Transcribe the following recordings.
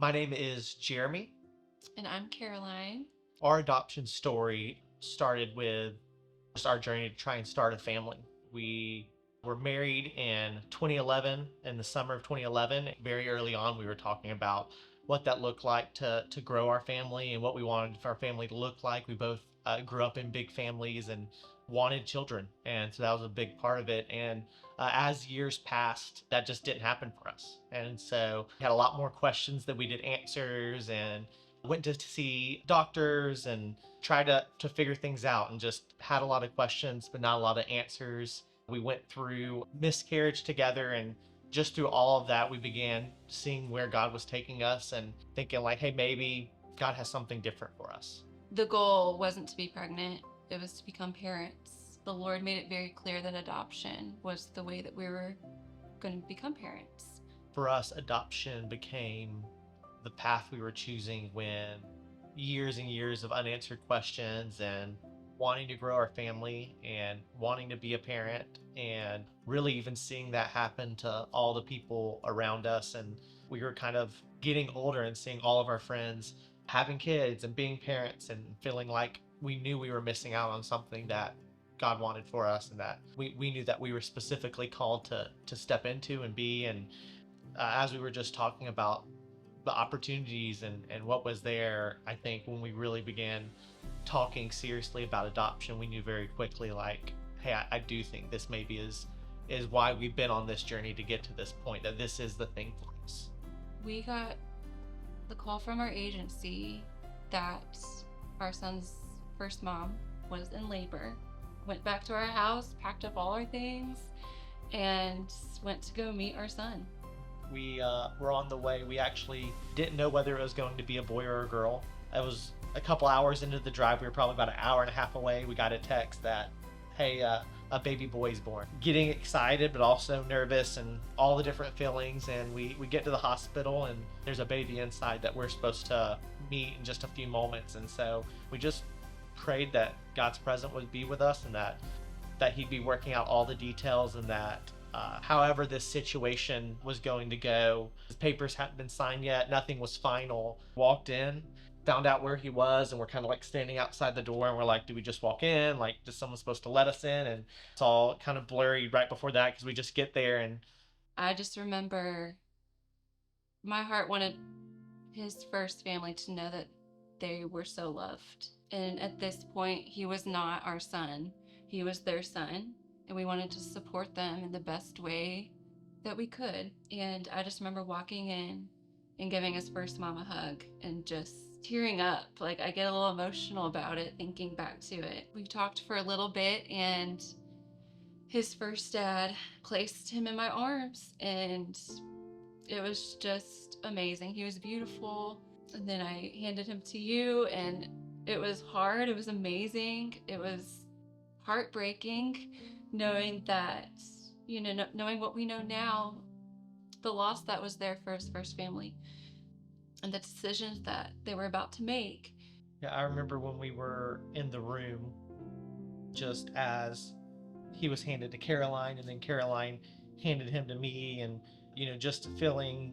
My name is Jeremy. And I'm Caroline. Our adoption story started with just our journey to try and start a family. We were married in 2011, in the summer of 2011. Very early on, we were talking about what that looked like to grow our family and what we wanted for our family to look like. We both grew up in big families and wanted children. And so that was a big part of it. And as years passed, that just didn't happen for us. And so we had a lot more questions than we did answers, and went to see doctors and tried to figure things out, and just had a lot of questions but not a lot of answers. We went through miscarriage together, and just through all of that we began seeing where God was taking us and thinking like, hey, maybe God has something different for us. The goal wasn't to be pregnant, it was to become parents. The Lord made it very clear that adoption was the way that we were going to become parents. For us, adoption became the path we were choosing when years and years of unanswered questions and wanting to grow our family and wanting to be a parent, and really even seeing that happen to all the people around us. And we were kind of getting older and seeing all of our friends having kids and being parents, and feeling like we knew we were missing out on something that God wanted for us, and that we knew that we were specifically called to step into and be. And as we were just talking about the opportunities and what was there, I think when we really began talking seriously about adoption, we knew very quickly like, hey, I do think this maybe is why we've been on this journey to get to this point, that this is the thing for us. We got the call from our agency that our son's first mom was in labor. Went back to our house, packed up all our things, and went to go meet our son. We were on the way. We actually didn't know whether it was going to be a boy or a girl. It was a couple hours into the drive. We were probably about an hour and a half away. We got a text that, hey, a baby boy's born. Getting excited, but also nervous, and all the different feelings. And we get to the hospital, and there's a baby inside that we're supposed to meet in just a few moments. And so we just prayed that God's presence would be with us, and that he'd be working out all the details, and that however this situation was going to go, the papers hadn't been signed yet, nothing was final. Walked in, found out where he was, and we're kind of like standing outside the door, and we're like, do we just walk in? Like, is someone supposed to let us in? And it's all kind of blurry right before that, because we just get there. And I just remember my heart wanted his first family to know that they were so loved. And at this point, he was not our son, he was their son. And we wanted to support them in the best way that we could. And I just remember walking in and giving his first mom a hug and just tearing up. Like, I get a little emotional about it, thinking back to it. We talked for a little bit, and his first dad placed him in my arms, and it was just amazing. He was beautiful. And then I handed him to you, and it was hard. It was amazing. It was heartbreaking, knowing that, knowing what we know now, the loss that was there for his first family, and the decisions that they were about to make. yeah, I remember when we were in the room, just as he was handed to Caroline, and then Caroline handed him to me, and just feeling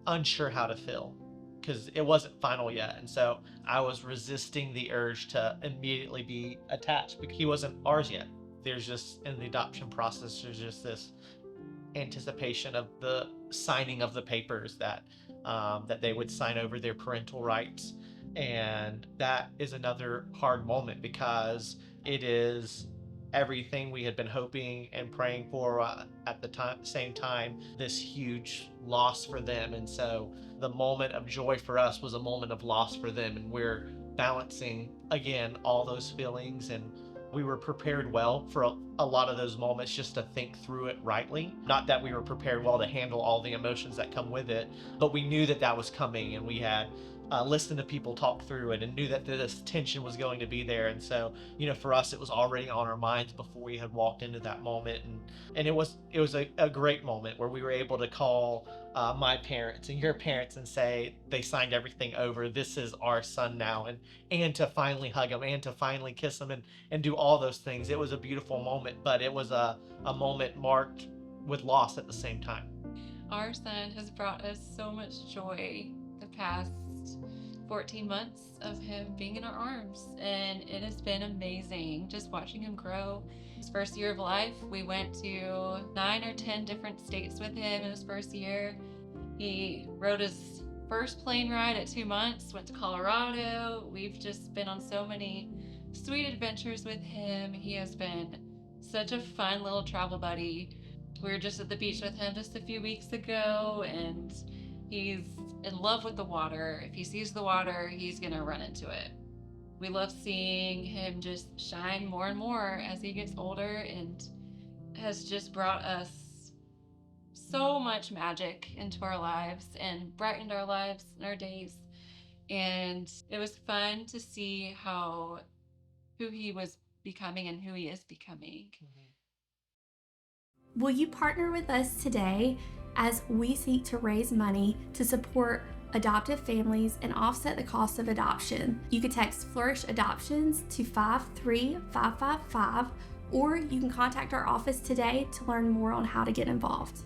unsure how to feel, because it wasn't final yet. And so I was resisting the urge to immediately be attached, because he wasn't ours yet. There's just, in the adoption process, there's just this anticipation of the signing of the papers, that they would sign over their parental rights. And that is another hard moment, because it is everything we had been hoping and praying for, at the same time, this huge loss for them. And so the moment of joy for us was a moment of loss for them, and we're balancing again all those feelings. And we were prepared well for a lot of those moments, just to think through it rightly. Not that we were prepared well to handle all the emotions that come with it, but we knew that that was coming, and we had listened to people talk through it, and knew that this tension was going to be there. And so, for us, it was already on our minds before we had walked into that moment. And it was a great moment where we were able to call my parents and your parents and say, they signed everything over, this is our son now. And to finally hug him, and to finally kiss him, and do all those things. It was a beautiful moment, but it was a moment marked with loss at the same time. Our son has brought us so much joy the past 14 months of him being in our arms, and it has been amazing just watching him grow. His first year of life, we went to 9 or 10 different states with him in his first year. He rode his first plane ride at 2 months, went to Colorado. We've just been on so many sweet adventures with him. He has been such a fun little travel buddy. We were just at the beach with him just a few weeks ago, and he's in love with the water. If he sees the water, he's gonna run into it. We love seeing him just shine more and more as he gets older, and has just brought us so much magic into our lives and brightened our lives and our days. And it was fun to see who he was becoming and who he is becoming. Will you partner with us today as we seek to raise money to support adoptive families and offset the cost of adoption? You could text Flourish Adoptions to 53555, or you can contact our office today to learn more on how to get involved.